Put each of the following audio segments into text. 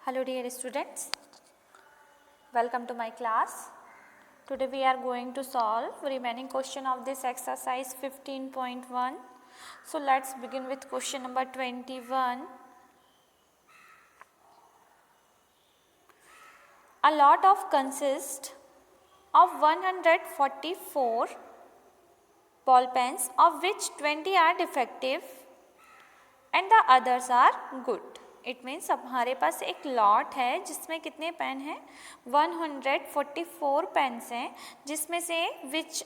Hello dear students, welcome to my class. Today we are going to solve remaining question of this exercise 15.1. So let's begin with question number 21. A lot of consists of 144 ball pens, of which 20 are defective and the others are good. It means अब हमारे पास एक lot है जिसमें कितने pen हैं 144 pens हैं, जिसमें से विच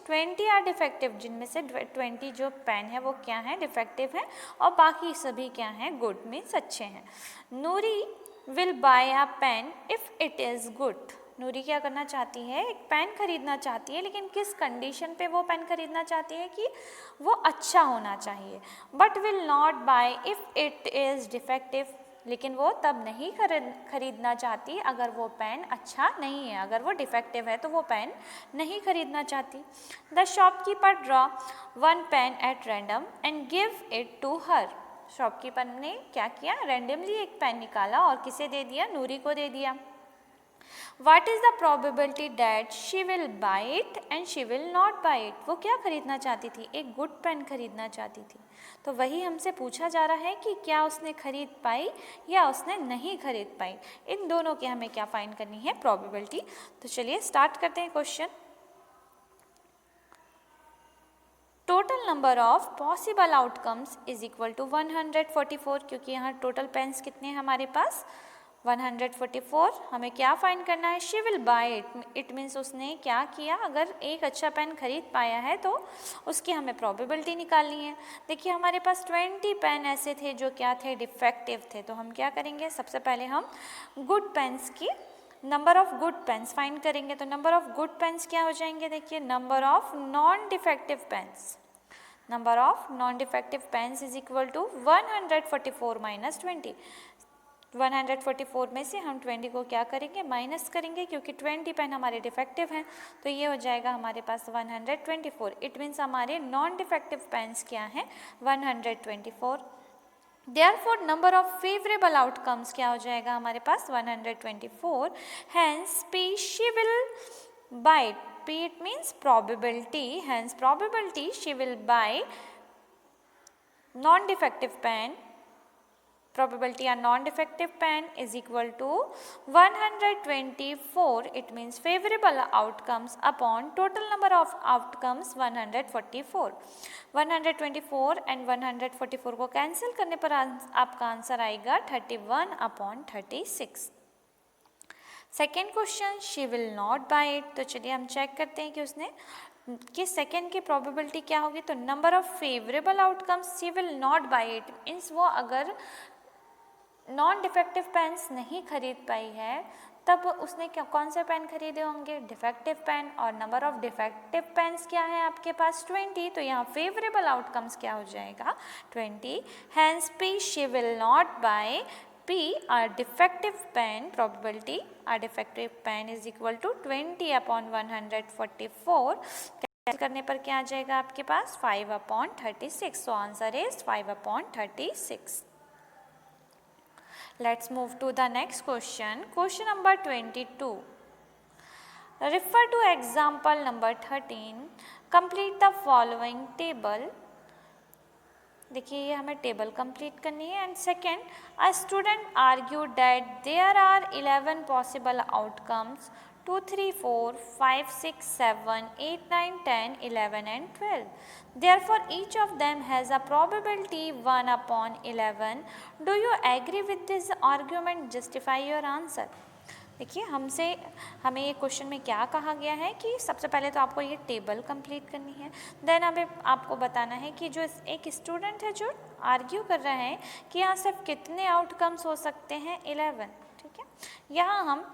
20 आर डिफेक्टिव, जिनमें से 20 जो पेन है वो क्या है डिफेक्टिव है और बाकी सभी क्या हैं गुड, मीन्स अच्छे हैं. Noori will buy a pen if it is good. Noori क्या करना चाहती है, एक पेन खरीदना चाहती है, लेकिन किस कंडीशन पे वो पेन खरीदना चाहती है कि वो अच्छा होना चाहिए. But will not buy if it is defective. लेकिन वो तब नहीं खरीदना चाहती अगर वो पेन अच्छा नहीं है, अगर वो डिफेक्टिव है तो वो पेन नहीं खरीदना चाहती. The shopkeeper draw one pen at random and give it to her. Shopkeeper ने क्या किया, रैंडमली एक पेन निकाला और किसे दे दिया, नूरी को दे दिया. What is the probability that she will buy it and she will not buy it? वो क्या खरीदना चाहती थी, एक गुड पेन खरीदना चाहती थी. तो वही हमसे पूछा जा रहा है कि क्या उसने खरीद पाई या उसने नहीं खरीद पाई. इन दोनों की हमें क्या फाइंड करनी है, प्रोबेबिलिटी. तो चलिए स्टार्ट करते हैं question. Total number of possible outcomes is equal to 144, क्योंकि यहाँ टोटल पेन्स कितने हैं हमारे पास 144. हमें क्या फाइंड करना है, she will bye it. It means उसने क्या किया, अगर एक अच्छा पेन खरीद पाया है तो उसकी हमें प्रोबेबिलिटी निकालनी है. देखिए हमारे पास 20 पेन ऐसे थे जो क्या थे, डिफेक्टिव थे. तो हम क्या करेंगे, सबसे पहले हम गुड पेन्स की number of good pens find करेंगे. तो नंबर ऑफ गुड पेन्स क्या हो जाएंगे, देखिए number of non defective pens. Number of non defective pens is equal to 144 minus 20. 144 में से हम 20 को क्या करेंगे, माइनस करेंगे, क्योंकि 20 पेन हमारे डिफेक्टिव हैं. तो ये हो जाएगा हमारे पास 124. इट मीन्स हमारे नॉन डिफेक्टिव पेन्स क्या हैं, 124. Therefore number of favourable outcomes क्या हो जाएगा हमारे पास 124. Hence P she will buy. P it means probability, hence probability she will buy non-defective pen. Probability a non-defective pen is equal to 124. It means favorable outcomes upon total number of outcomes 144. 124 and 144 को cancel करने पर आपका answer आएगा 31/36. Second question, she will not buy it. तो चलिए हम check करते हैं कि उसने कि सेकेंड की प्रोबेबिलिटी क्या होगी. तो number of favourable outcomes she will not buy it means वो अगर नॉन डिफेक्टिव पेन्स नहीं खरीद पाई है तब उसने क्या कौन से पेन खरीदे होंगे, डिफेक्टिव पेन. और नंबर ऑफ डिफेक्टिव पेन्स क्या है आपके पास 20. तो यहाँ फेवरेबल आउटकम्स क्या हो जाएगा 20. Hence P she will not buy P our defective pen probability, our defective pen is equal to 20/144. Cancel करने पर क्या आ जाएगा आपके पास 5/36. So answer is 5/36. Let's move to the next question. Question number 22. Refer to example number 13. Complete the following table. देखिए ये हमें table complete करनी है. And second, a student argue that there are 11 possible outcomes 2, 3, 4, 5, 6, 7, 8, 9, 10, 11 and 12. Therefore, each of them has a probability 1/11. Do you agree with this argument? Justify your answer. देखिए हमें ये question में क्या कहा गया है कि सबसे पहले तो आपको ये टेबल कंप्लीट करनी है. देन हमें आपको बताना है कि जो एक स्टूडेंट है जो आर्ग्यू कर रहा है कि यहाँ सिर्फ कितने आउटकम्स हो सकते हैं 11. ठीक है, यहाँ हम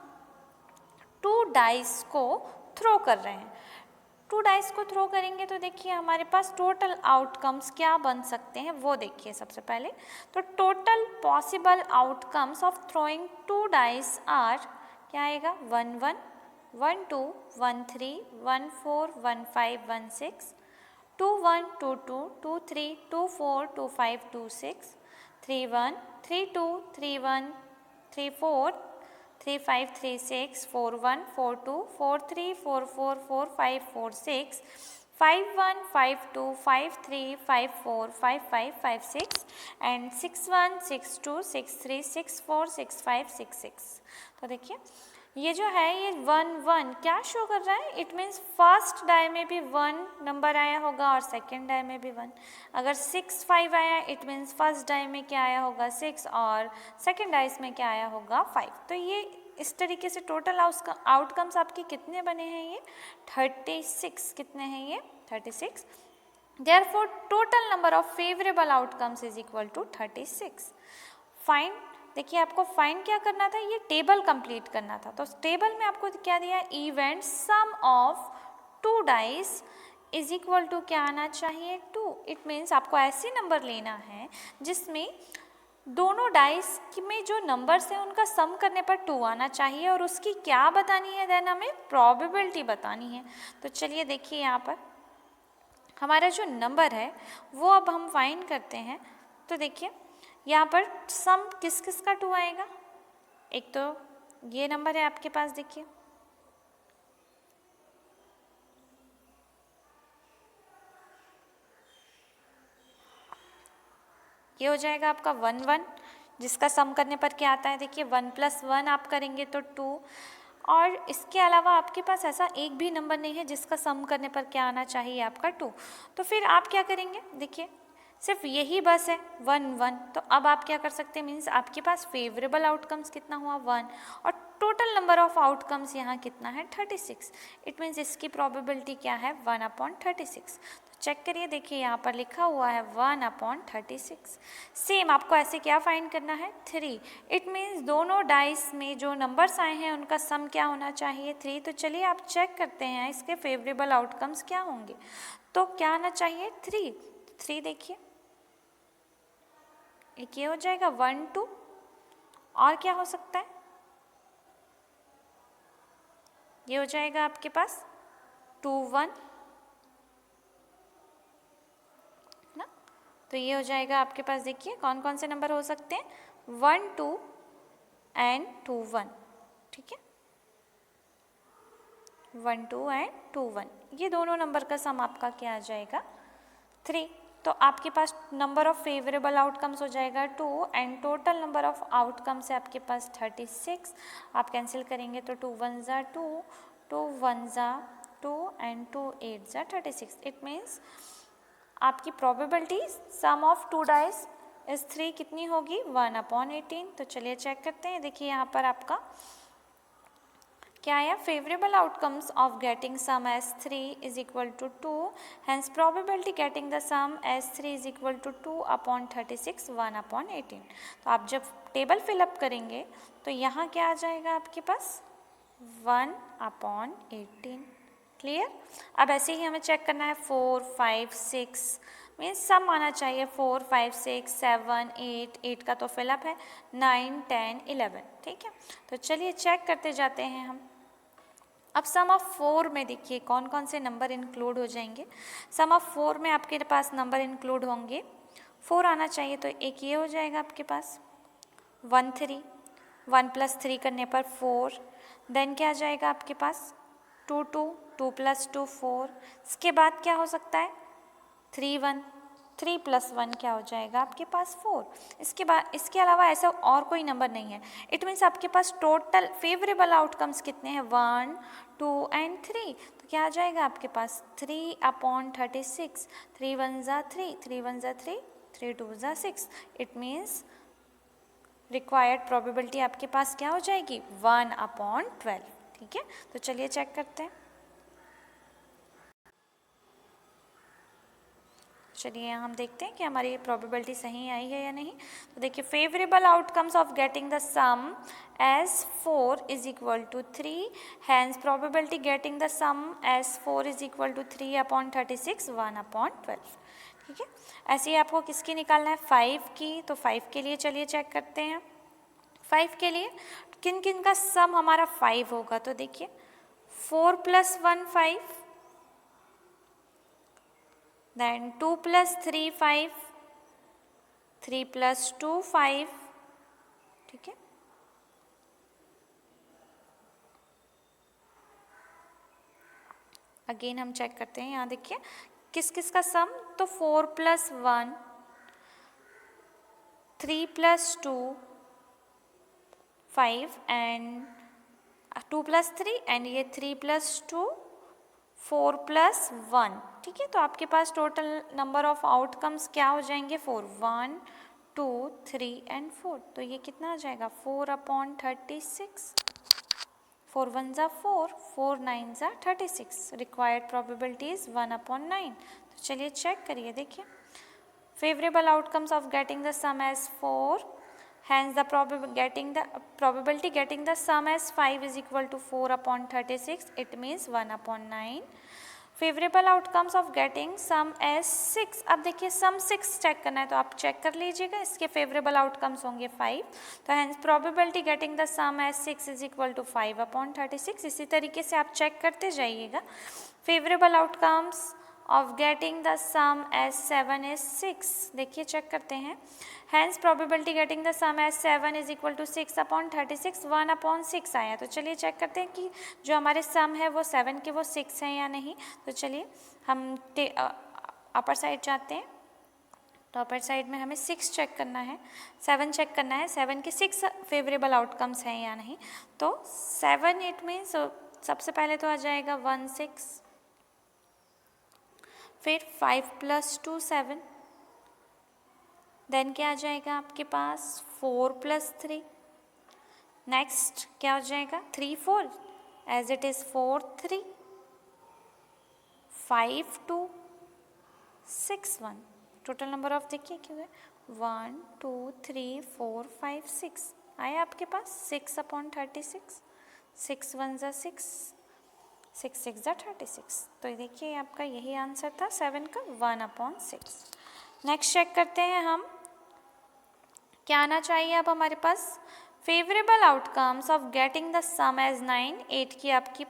2 डाइस को थ्रो कर रहे हैं. 2 डाइस को थ्रो करेंगे तो देखिए हमारे पास टोटल आउटकम्स क्या बन सकते हैं वो देखिए. सबसे पहले तो total possible outcomes of throwing 2 dice are क्या आएगा 1, 1, 1, 2, 1, 3, 1, 4, 1, 5, 1, 6, 2, 1, 2, 2, 2, 3, 2, 4, 2, 5, 2, 6, 3, 1, 3, 2, 3, 1, 3 4, 3 5 3 6, 4 1 4 2, 4 3 4 4 4 5 4 6, 5 1 5 2 5 3 5 4 5 5 5 6 एंड 6 1 6 2 6 3 6 4 6 5 6 6। तो देखिए ये जो है ये 1 1 क्या शो कर रहा है, इट मीन्स फर्स्ट डाई में भी 1 नंबर आया होगा और सेकेंड डाई में भी 1। अगर 6 5 आया इट मीन्स फर्स्ट डाई में क्या आया होगा 6 और सेकेंड डाइस में क्या आया होगा 5। तो ये इस तरीके से टोटल आउटकम्स आपके कितने बने हैं, ये 36। कितने हैं ये 36। Therefore total number of favourable outcomes is equal to 36। Find, देखिए आपको फाइंड क्या करना था, ये टेबल कंप्लीट करना था। तो टेबल में आपको क्या दिया, event sum of 2 dice is equal to क्या आना चाहिए 2। इट मीन्स आपको ऐसे नंबर लेना है जिसमें दोनों डाइस में जो नंबर्स हैं उनका सम करने पर 2 आना चाहिए और उसकी क्या बतानी है, देन हमें प्रोबेबिलिटी बतानी है। तो चलिए देखिए यहाँ पर हमारा जो नंबर है वो अब हम फाइंड करते हैं। तो देखिए यहाँ पर सम किस किस का 2 आएगा, एक तो ये नंबर है आपके पास, देखिए ये हो जाएगा आपका 1 1, जिसका सम करने पर क्या आता है, देखिए 1 + 1 आप करेंगे तो 2। और इसके अलावा आपके पास ऐसा एक भी नंबर नहीं है जिसका सम करने पर क्या आना चाहिए आपका 2। तो फिर आप क्या करेंगे, देखिए सिर्फ यही बस है 1 1। तो अब आप क्या कर सकते हैं, मीन्स आपके पास फेवरेबल आउटकम्स कितना हुआ 1 और टोटल नंबर ऑफ आउटकम्स यहाँ कितना है 36। इट मीन्स इसकी प्रोबेबिलिटी क्या है 1/36। तो चेक करिए, देखिए यहाँ पर लिखा हुआ है 1/36। सेम आपको ऐसे क्या फाइंड करना है 3। इट मीन्स दोनों डाइस में जो नंबर्स आए हैं उनका सम क्या होना चाहिए 3। तो चलिए आप चेक करते हैं इसके फेवरेबल आउटकम्स क्या होंगे। तो क्या आना चाहिए 3 देखिए एक ये हो जाएगा 1 2 और क्या हो सकता है, ये हो जाएगा आपके पास 2 1 ना। तो ये हो जाएगा आपके पास, देखिए कौन कौन से नंबर हो सकते हैं 1 2 एंड 2 1। ठीक है 1 2 एंड 2 1 ये दोनों नंबर का सम आपका क्या आ जाएगा 3। तो आपके पास नंबर ऑफ फेवरेबल आउटकम्स हो जाएगा 2 and total number of outcomes है आपके पास 36। आप कैंसिल करेंगे तो 2 1 ज़ा 2, 2 1 ज़ा 2 एंड 2 8 ज़ा 36। इट मीन्स आपकी प्रोबेबिलिटी सम ऑफ 2 डाइस इस 3 कितनी होगी 1/18। तो चलिए चेक करते हैं, देखिए यहाँ पर आपका क्या आया, favourable outcomes of getting sum as 3 is equal to 2, hence probability getting the sum as 3 is equal to 2/36 1/18। तो आप जब टेबल फिलअप करेंगे तो यहाँ क्या आ जाएगा आपके पास 1/18। क्लियर। अब ऐसे ही हमें चेक करना है 4 5 6 मीन्स सम आना चाहिए 4 5 6 7 8, 8 का तो फिलअप है 9 10 11। ठीक है तो चलिए चेक करते जाते हैं हम। अब सम ऑफ 4 में देखिए कौन कौन से नंबर इंक्लूड हो जाएंगे। सम ऑफ 4 में आपके पास नंबर इंक्लूड होंगे 4 आना चाहिए, तो एक ये हो जाएगा आपके पास 1 3, 1 + 3 करने पर 4। देन क्या आ जाएगा आपके पास 2 2, 2 + 2 4। इसके बाद क्या हो सकता है 3 1, 3 + 1 क्या हो जाएगा आपके पास 4। इसके बाद इसके अलावा ऐसा और कोई नंबर नहीं है। इट मीन्स आपके पास टोटल फेवरेबल आउटकम्स कितने हैं 1 2 एंड 3। तो क्या आ जाएगा आपके पास 3/36। 3 1 ज़ा 3, 3 1 ज़ा 3, 3 2 ज़ा 6। इट मीन्स रिक्वायर्ड प्रोबेबिलिटी आपके पास क्या हो जाएगी 1/12। ठीक है तो चलिए चेक करते हैं। चलिए हम देखते हैं कि हमारी ये प्रोबेबिलिटी सही आई है या नहीं। तो देखिए favourable outcomes of getting the sum as 4 is equal to 3, hence probability getting the sum as 4 is equal to 3/36 1/12। ठीक है ऐसे ही आपको किसकी निकालना है 5 की। तो 5 के लिए चलिए चेक करते हैं। 5 के लिए किन किन का सम हमारा 5 होगा। तो देखिए 4 + 1 5, then 2 + 3 5, 3 + 2 5। ठीक है अगेन हम चेक करते हैं, यहाँ देखिए किस किस का सम, तो 4 + 1, 3 + 2, 5 एंड 2 + 3 एंड ये 3 + 2, 4 + 1। ठीक है, तो आपके पास टोटल नंबर ऑफ आउटकम्स क्या हो जाएंगे, 4, 1, 2, 3 एंड 4। तो ये कितना आ जाएगा, 4/36। 4 1s are 4, 4 9s are 36। Required probability is 1/9। तो चलिए चेक करिए, देखिए favourable outcomes of getting the sum as 4, hence the probability getting the sum as 5 is equal to 4/36, it means 1/9। Favourable outcomes of getting sum as 6, अब देखिए सम 6 check करना है तो आप चेक कर लीजिएगा, इसके फेवरेबल आउटकम्स होंगे 5, तो hence probability getting the sum as 6 is equal to 5/36। इसी तरीके से आप चेक करते जाइएगा। Favourable outcomes of getting the sum as 7 is 6, देखिए चेक करते हैं, hence probability getting the sum as 7 is equal to 6/36, 1/6 आया। तो चलिए चेक करते हैं कि जो हमारे सम है वो 7 के वो 6 हैं या नहीं। तो चलिए हम अपर साइड जाते हैं, तो अपर साइड में हमें 6 चेक करना है, 7 चेक करना है, 7 के 6 फेवरेबल आउटकम्स हैं या नहीं। तो 7 इट मीन्स सबसे पहले तो आ जाएगा 1 6, फिर 5 + 2 7, देन क्या आ जाएगा आपके पास 4 + 3, नेक्स्ट क्या हो जाएगा 3 4 as it is 4 3, 5 2 6 1। Total number of देखिए क्यों है 1 2 3 4 5 6 आया आपके पास 6/36, 6 1s are 6, 6 6s are 36। तो देखिए आपका यही आंसर था 7 का, 1/6। नेक्स्ट चेक करते हैं हम, क्या आना चाहिए अब हमारे पास, favourable outcomes of getting the sum as 9, 8 की आपकी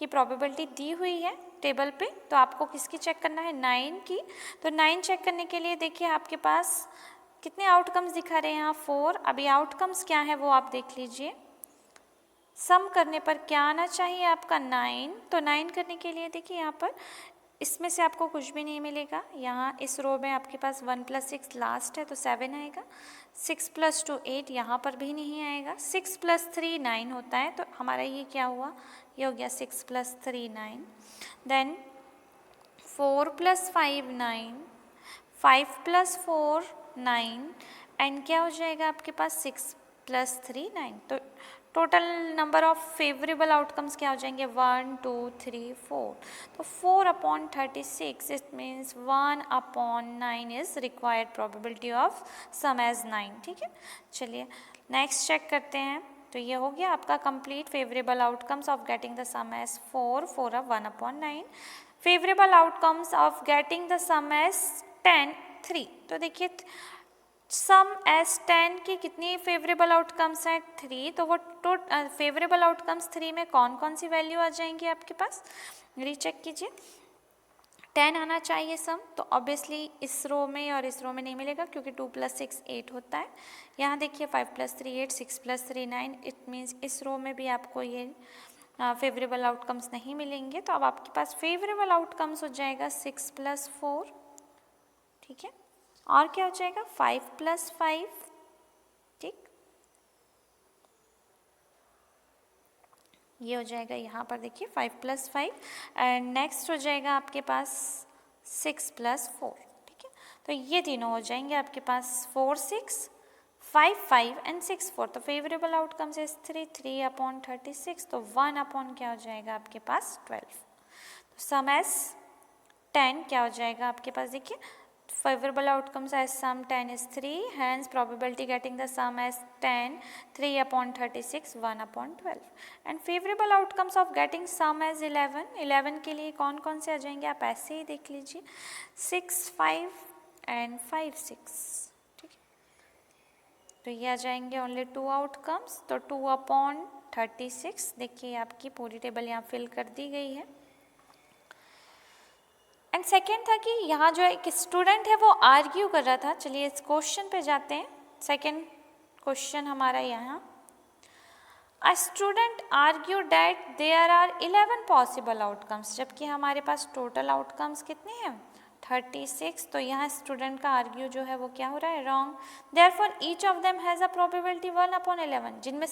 प्रोबेबिलिटी दी हुई है टेबल पे, तो आपको किसकी चेक करना है, 9 की। तो 9 चेक करने के लिए देखिए आपके पास कितने आउटकम्स दिखा रहे हैं यहाँ 4। अभी आउटकम्स क्या है वो आप देख लीजिए, सम करने पर क्या आना चाहिए आपका 9। तो 9 करने के लिए देखिए यहाँ पर इसमें से आपको कुछ भी नहीं मिलेगा, यहाँ इस रो में आपके पास 1 + 6 लास्ट है तो 7 आएगा, 6 + 2 8, यहाँ पर भी नहीं आएगा, 6 + 3 9 होता है, तो हमारा ये क्या हुआ, ये हो गया 6 + 3 9, देन 4 + 5 9, 5 + 4 9 एंड क्या हो जाएगा आपके पास 6 + 3 9। तो total number of favourable outcomes क्या हो जाएंगे 1 2 3 4। तो 4/36 it means 1/9 is required probability of sum as 9। ठीक है, चलिए नेक्स्ट चेक करते हैं। तो ये हो गया आपका complete favourable outcomes of getting the sum as 4, 1/9। Favourable outcomes of getting the sum as 10 3। तो देखिए सम एज 10 की कितनी फेवरेबल आउटकम्स हैं 3, तो वो फेवरेबल आउटकम्स 3 में कौन कौन सी वैल्यू आ जाएंगी आपके पास, रीचेक कीजिए। 10 आना चाहिए सम, तो ऑब्वियसली इस रो में और इस रो में नहीं मिलेगा क्योंकि 2 + 6 8 होता है। यहाँ देखिए 5 + 3 8, 6 + 3 9, इट मीन्स इस रो में भी आपको ये फेवरेबल आउटकम्स नहीं मिलेंगे। तो अब आपके पास फेवरेबल आउटकम्स हो जाएगा 6 + 4, ठीक है, और क्या हो जाएगा 5 + 5, ठीक, ये हो जाएगा यहाँ पर देखिए 5 + 5 एंड नेक्स्ट हो जाएगा आपके पास 6 + 4, ठीक है। तो ये तीनों हो जाएंगे आपके पास 4 6 5 5 एंड 6 4। तो फेवरेबल आउटकम्स इज 3/36, तो 1 क्या हो जाएगा आपके पास 12। तो सम एज 10 क्या हो जाएगा आपके पास, देखिए favorable outcomes as sum 10 is 3, hence probability getting the sum as 10 3/36 1/12 and favorable outcomes of getting sum as 11 के लिए कौन कौन से आ जाएंगे आप ऐसे ही देख लीजिए 6 5 and 5 6, ठीक है। तो ये आ जाएंगे ओनली 2 आउटकम्स, तो 2/36 देखिए आपकी पूरी टेबल यहाँ फिल कर दी गई है। एंड सेकेंड था कि यहाँ जो एक स्टूडेंट है वो आर्ग्यू कर रहा था। चलिए इस क्वेश्चन पे जाते हैं। सेकेंड क्वेश्चन हमारा यहाँ, A student argued that there are 11 possible outcomes, जबकि हमारे पास टोटल आउटकम्स कितने हैं 36, तो यहाँ स्टूडेंट का आर्ग्यू जो है वो क्या हो रहा है wrong. Therefore each of them has a probability 1/11, इनमें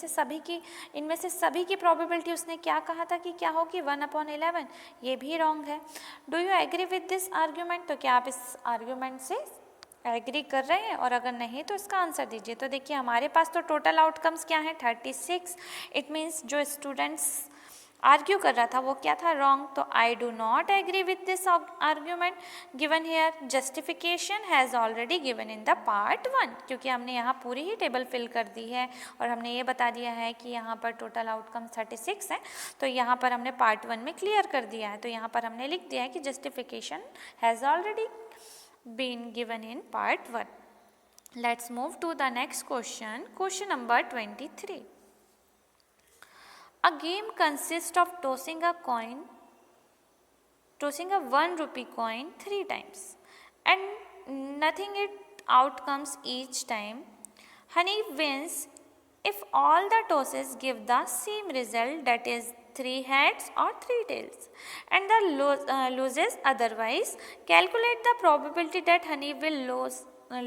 से सभी की प्रोबेबिलिटी उसने क्या कहा था कि क्या होगी 1/11, ये भी रॉन्ग है। Do you agree with this argument, तो क्या आप इस आर्ग्यूमेंट से एग्री कर रहे हैं, और अगर नहीं तो इसका आंसर दीजिए। तो देखिए हमारे पास तो टोटल आउटकम्स क्या है 36, इट मीन्स जो स्टूडेंट्स आर्ग्यू कर रहा था वो क्या था रॉन्ग। तो I do not agree with this argument given here, justification has already given in the part 1, क्योंकि हमने यहाँ पूरी ही टेबल फिल कर दी है और हमने ये बता दिया है कि यहाँ पर टोटल आउटकम 36 है, तो यहाँ पर हमने पार्ट 1 में क्लियर कर दिया है। तो यहाँ पर हमने लिख दिया है कि justification has already been given in part 1. Let's move to the next question. Question number 23. A game consists of tossing a 1 rupee coin 3 times and nothing it out comes each time. Honey wins if all the tosses give the same result, that is 3 heads or 3 tails, and the loses otherwise. Calculate the probability that honey will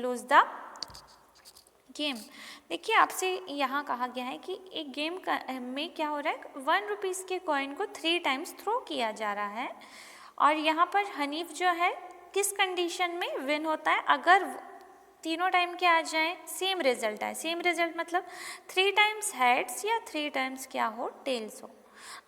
lose the game. देखिए आपसे यहाँ कहा गया है कि एक game में क्या हो रहा है 1 रुपीज़ के कॉइन को 3 टाइम्स थ्रो किया जा रहा है, और यहाँ पर हनीफ जो है किस कंडीशन में विन होता है, अगर तीनों टाइम क्या आ जाए सेम रिजल्ट आए। सेम रिजल्ट मतलब 3 टाइम्स हेड्स या 3 टाइम्स क्या हो टेल्स हो,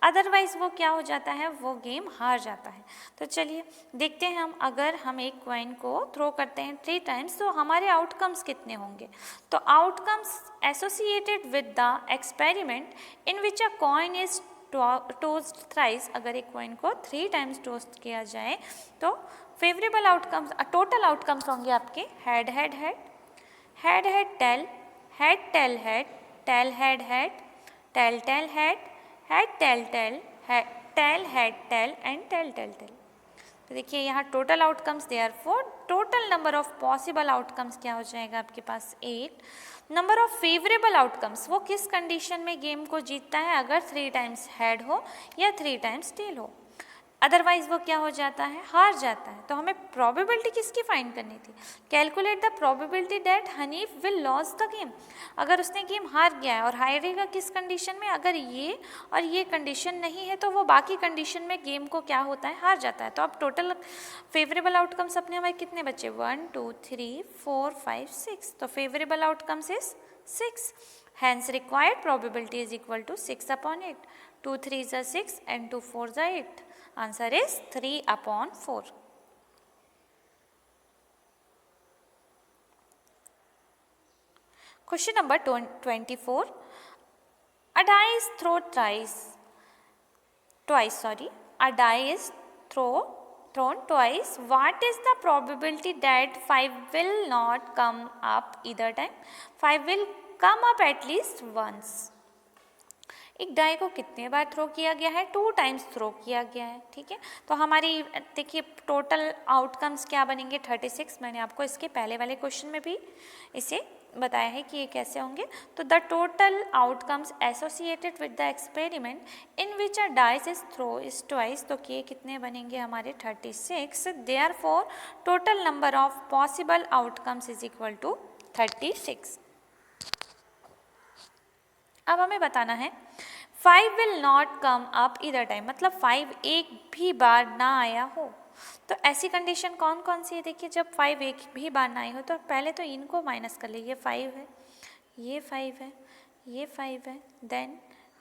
अदरवाइज वो क्या हो जाता है वो गेम हार जाता है। तो चलिए देखते हैं हम, अगर हम एक कॉइन को थ्रो करते हैं 3 टाइम्स तो हमारे आउटकम्स कितने होंगे। तो outcomes associated with the experiment in which a coin is tossed thrice, अगर एक कॉइन को 3 टाइम्स टोस्ट किया जाए तो फेवरेबल आउटकम्स टोटल आउटकम्स होंगे आपके head head head, head head tail, head tail head, tail head head, tail tail head, head tail tail, tail head tail and tail tail tail. तो देखिए यहाँ total outcomes therefore total number of possible outcomes क्या हो जाएगा आपके पास 8। Number of favourable outcomes, वो किस कंडीशन में गेम को जीतता है, अगर 3 टाइम्स हेड हो या 3 टाइम्स टेल हो, अदरवाइज वो क्या हो जाता है हार जाता है। तो हमें प्रोबेबिलिटी किसकी फाइंड करनी थी, calculate the probability that Hanif will loss the game, अगर उसने गेम हार गया है और हारेगा किस कंडीशन में, अगर ये और ये कंडीशन नहीं है तो वो बाकी कंडीशन में गेम को क्या होता है हार जाता है। तो अब टोटल फेवरेबल आउटकम्स अपने हमारे कितने बचे 1 2 3 4 5 6, तो favourable outcomes is 6, hence required probability is equal to 6/8, 2 3s are 6 and 2 4s are 8, answer is 3/4. Question number 24. A die is thrown twice. What is the probability that 5 will not come up either time? 5 will come up at least once. एक die को कितने बार throw किया गया है 2 times throw किया गया है, ठीक है। तो हमारी देखिए टोटल आउटकम्स क्या बनेंगे 36, मैंने आपको इसके पहले वाले क्वेश्चन में भी इसे बताया है कि ये कैसे होंगे। तो the total outcomes associated with the experiment in which a dice is throw is twice, तो ये कितने बनेंगे हमारे 36, therefore total number of possible outcomes is equal to 36। अब हमें बताना है 5 will not come up either time, मतलब 5 एक भी बार ना आया हो। तो ऐसी कंडीशन कौन कौन सी है, देखिए जब 5 एक भी बार ना आई हो तो पहले तो इनको माइनस कर लीजिए, 5 है, ये 5 है, ये 5 है, देन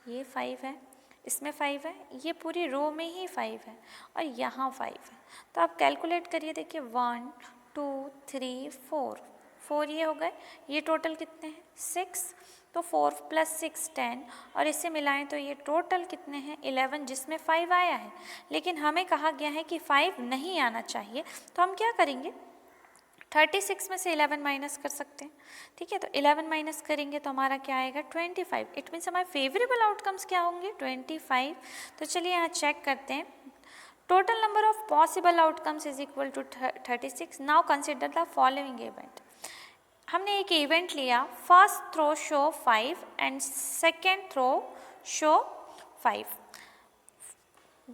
ये 5 है, इसमें 5 है, ये पूरी रो में ही 5 है और यहाँ 5 है। तो आप कैलकुलेट करिए, देखिए 1 2 3 4 ये हो गए, ये टोटल कितने हैं 6, तो 4 + 6 10 और इससे मिलाएं तो ये टोटल कितने हैं 11, जिसमें 5 आया है। लेकिन हमें कहा गया है कि 5 नहीं आना चाहिए, तो हम क्या करेंगे 36 में से 11 माइनस कर सकते हैं, ठीक है। तो 11 माइनस करेंगे तो हमारा क्या आएगा 25, इट मीन्स हमारे फेवरेबल आउटकम्स क्या होंगे 25। तो चलिए यहाँ चेक करते हैं, total number of possible outcomes is equal to 36। Now consider the following event, हमने एक इवेंट लिया, first throw show 5 and second throw show 5,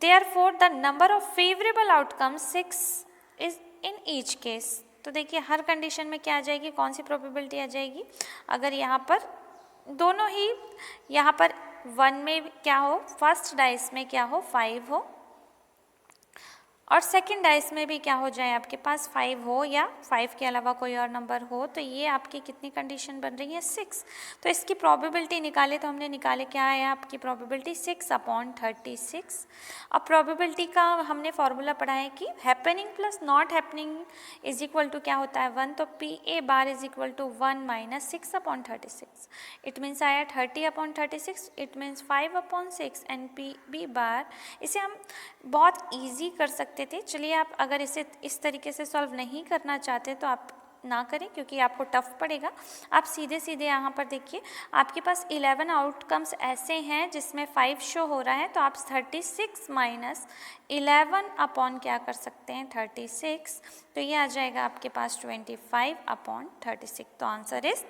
therefore the number of favorable outcomes 6 is in each case। तो देखिए हर condition में क्या आ जाएगी, कौन सी probability आ जाएगी, अगर यहाँ पर दोनों ही, यहाँ पर 1 में क्या हो, फर्स्ट डाइस में क्या हो 5 हो, और सेकंड डाइस में भी क्या हो जाए आपके पास 5 हो या 5 के अलावा कोई और नंबर हो, तो ये आपकी कितनी कंडीशन बन रही है 6। तो इसकी प्रोबेबिलिटी निकाले तो हमने निकाले क्या है आपकी प्रोबेबिलिटी 6/36। अब प्रोबेबिलिटी का हमने फॉर्मूला पढ़ा है कि happening plus not happening is equal to क्या होता है 1, तो PA bar is equal to 1 - 6/36। It means आया 30/36, it means 5/6 and PB bar. इसे हम बहुत ईजी कर सकते थे। चलिए आप अगर इसे इस तरीके से सॉल्व नहीं करना चाहते तो आप ना करें, क्योंकि आपको टफ पड़ेगा। आप सीधे सीधे यहाँ पर देखिए, आपके पास 11 आउटकम्स ऐसे हैं जिसमें 5 शो हो रहा है, तो आप 36 माइनस 11 अपॉन क्या कर सकते हैं 36, तो ये आ जाएगा आपके पास 25/36। तो answer is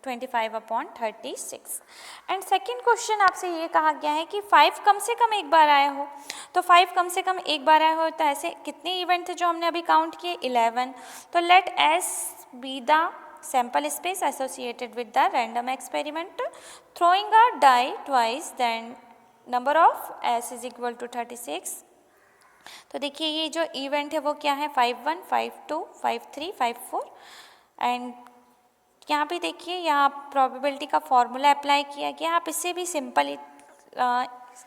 25/36। And second question आपसे ये कहा गया है कि 5 कम से कम एक बार आया हो, तो 5 कम से कम एक बार आया हो, तो ऐसे कितने इवेंट थे जो हमने अभी काउंट किए 11। तो let S be the sample space associated with the random experiment, throwing a die twice then number of S is equal to 36। तो देखिए ये जो इवेंट है वो क्या है 5-1, 5-2, 5-3, 5-4। एंड यहाँ पे देखिए यहाँ प्रोबेबिलिटी का फॉर्मूला अप्लाई किया गया, आप इसे भी सिंपल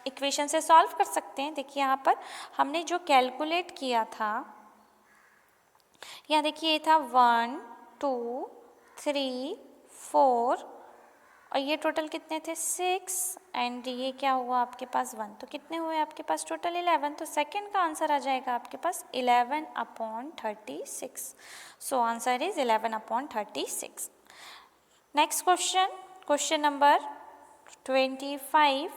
इक्वेशन से सॉल्व कर सकते हैं। देखिए यहाँ पर हमने जो कैलकुलेट किया था, यहाँ देखिए ये था 1, 2, 3, 4 और ये टोटल कितने थे 6 एंड ये क्या हुआ आपके पास 1, तो कितने हुए आपके पास टोटल 11। तो सेकंड का आंसर आ जाएगा आपके पास 11/36। So answer is 11/36। Next question, question number 25।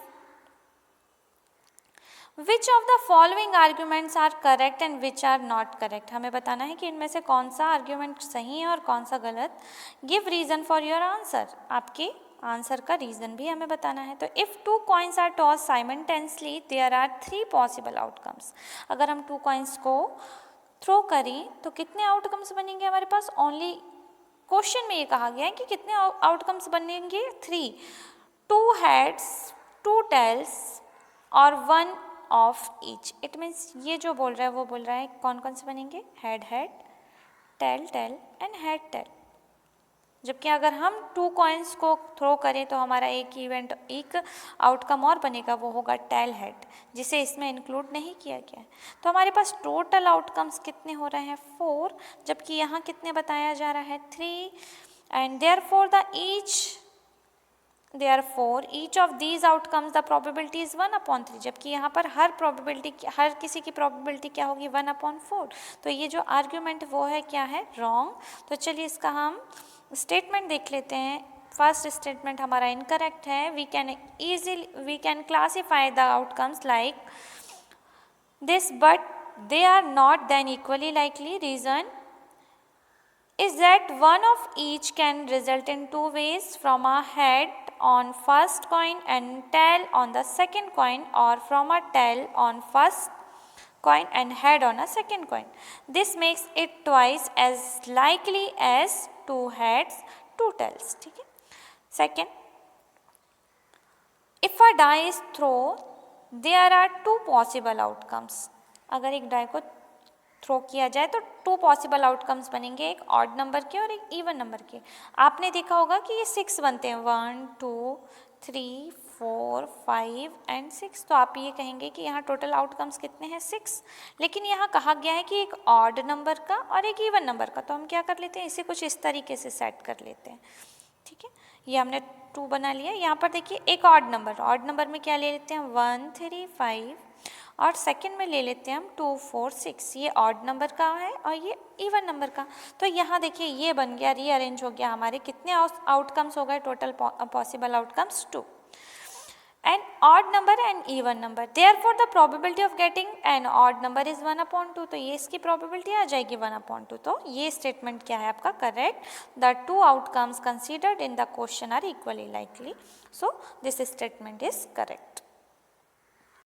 Which of the following arguments are correct and which are not correct. हमें बताना है कि इनमें से कौन सा आर्ग्यूमेंट सही है और कौन सा गलत। Give reason for your answer, आपके आंसर का रीजन भी हमें बताना है। तो if 2 coins are toss simultaneously there are 3 possible outcomes. अगर हम 2 कॉइन्स को थ्रो करें तो कितने आउटकम्स बनेंगे हमारे पास, ओनली क्वेश्चन में ये कहा गया है कि कितने आउटकम्स बनेंगे 3, 2 हेड्स, 2 टेल्स और 1 ऑफ ईच। इट मीन्स ये जो बोल रहा है वो बोल रहा है कौन कौन से बनेंगे, head head, tail tail and head tail. जबकि अगर हम 2 कॉइन्स को थ्रो करें तो हमारा एक इवेंट, एक आउटकम और बनेगा, वो होगा टेल हेड, जिसे इसमें इंक्लूड नहीं किया गया है। तो हमारे पास टोटल आउटकम्स कितने हो रहे हैं 4, जबकि यहाँ कितने बताया जा रहा है 3। And therefore each of these outcomes the probability is 1/3, जबकि यहाँ पर हर किसी की प्रोबेबिलिटी क्या होगी 1/4। तो ये जो आर्ग्यूमेंट वो है क्या है, रॉन्ग। तो चलिए इसका हम स्टेटमेंट देख लेते हैं। फर्स्ट स्टेटमेंट हमारा इनकरेक्ट है। We can classify the outcomes like this but they are not then equally likely. Reason is that one of each can result in 2 ways, from a head on first coin and tail on the second coin, or from a tail on first coin and head on a second coin. This makes it twice as likely as 2 heads, 2 tails. ठीक है। Second, if a die is thrown, there are 2 possible outcomes. अगर एक die को throw किया जाए तो 2 possible outcomes बनेंगे, एक ऑड नंबर के और एक इवन नंबर के। आपने देखा होगा कि ये 6 बनते हैं, 1, 2, 3, 4, 5 एंड 6। तो आप ये कहेंगे कि यहाँ टोटल आउटकम्स कितने हैं 6। लेकिन यहाँ कहा गया है कि एक ऑड नंबर का और एक इवन नंबर का, तो हम क्या कर लेते हैं, इसे कुछ इस तरीके से सेट कर लेते हैं। ठीक है, ये हमने 2 बना लिया। यहाँ पर देखिए एक ऑड नंबर में क्या ले लेते हैं 1, 3, 5 और सेकंड में ले लेते हैं हम 2, 4, 6। ये ऑड नंबर का है और ये इवन नंबर का। तो यहाँ देखिए ये बन गया, रीअरेंज हो गया। हमारे कितने आउटकम्स हो गए total possible outcomes 2। an odd number and even number, therefore the probability of getting an odd number is 1/2, तो ये इसकी probability आ जाएगी 1/2। तो ये statement क्या है आपका correct, the two outcomes considered in the question are equally likely, so this statement is correct।